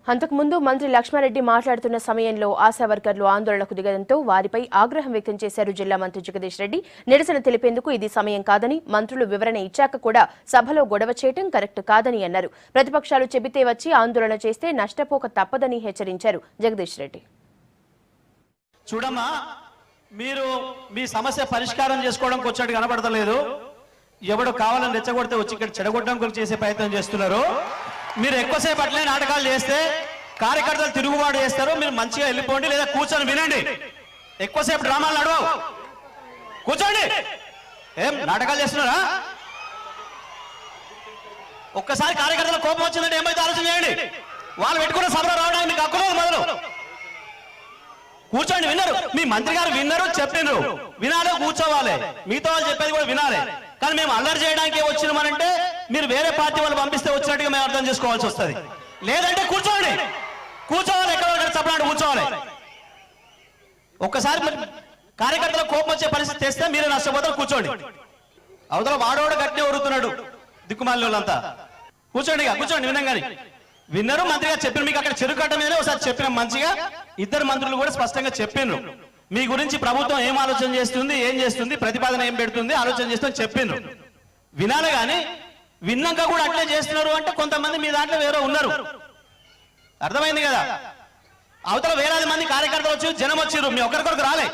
అంతకుముందు మంత్రి లక్ష్మారెడ్డి మాట్లాడుతున్న సమయంలో ఆశా వర్కర్లు ఆందోళనకు దిగడంతో వారిపై ఆగ్రహం వ్యక్తం చేశారు జిల్లా మంత్రి జగదీష్ రెడ్డి. నిరసన తెలిపేందుకు ఇది సమయం కాదని, మంత్రులు వివరణ ఇచ్చాక కూడా సభలో గొడవ చేయడం కరెక్ట్ కాదని అన్నారు. ప్రతిపక్షాలు చెబితే వచ్చి ఆందోళన చేస్తే నష్టపోక తప్పదని హెచ్చరించారు జగదీష్ రెడ్డి. చూడమ్మా, మీరు మీ సమస్య పరిష్కారం చేసుకోవడానికి వచ్చాడు కనబడతలేదు. ఎవడు కావాలని రెచ్చగొడితే వచ్చి ఇక్కడ చెడగొట్టడానికి చేసే ప్రయత్నం చేస్తున్నారు. మీరు ఎక్కువసేపు అట్లే నాటకాలు చేస్తే కార్యకర్తలు తిరుగుబాటు చేస్తారు. మీరు మంచిగా వెళ్ళిపోండి, లేదా కూర్చొని వినండి. ఎక్కువసేపు డ్రామాలు నడవవు, కూర్చోండి. ఏం నాటకాలు చేస్తున్నారా? ఒక్కసారి కార్యకర్తల కోపం వచ్చిందంటే ఏమైతే ఆలోచన చేయండి. వాళ్ళు పెట్టుకున్న సభలో రావడానికి మీకు హక్కు లేదు. మొదలు కూర్చోండి, విన్నారు. మీ మంత్రి గారు విన్నారు, చెప్పినారు, వినాలి, కూర్చోవాలి. మిగతా వాళ్ళు చెప్పేది కూడా వినాలి. కానీ మేము అల్లరి చేయడానికి వచ్చినామనంటే మీరు వేరే పార్టీ వాళ్ళు పంపిస్తే వచ్చినట్టుగా మేము అర్థం చేసుకోవాల్సి వస్తుంది. లేదంటే కూర్చోండి, కూర్చోవాలి. ఎక్కడ చెప్పడానికి కూర్చోవాలి. ఒక్కసారి కార్యకర్తల కోపం వచ్చే పరిస్థితి తెస్తే మీరే నష్టపోతారు. కూర్చోండి. అవతల వాడోడు గట్టినే ఒరుగుతున్నాడు దిక్కుమాలి వాళ్ళంతా. కూర్చోండి, కూర్చోండి. వినంగాని విన్నరు, మంత్రిగా చెప్పిన. మీకు అక్కడ చెరుకట్ట మీదనే ఒకసారి చెప్పిన మంచిగా. ఇద్దరు మంత్రులు కూడా స్పష్టంగా చెప్పిండ్రు మీ గురించి ప్రభుత్వం ఏం ఆలోచన చేస్తుంది, ఏం చేస్తుంది, ప్రతిపాదన ఏం పెడుతుంది, ఆలోచన చేస్తుంది చెప్పిండ్రు. వినాలి. కానీ విన్నాక కూడా అట్లే చేస్తున్నారు అంటే కొంతమంది మీ దాంట్లో వేరే ఉన్నారు. అర్థమైంది కదా? అవతల వేలాది మంది కార్యకర్తలు వచ్చి జనం వచ్చిర్రు, మీ ఒక్కరికొరకు రాలే.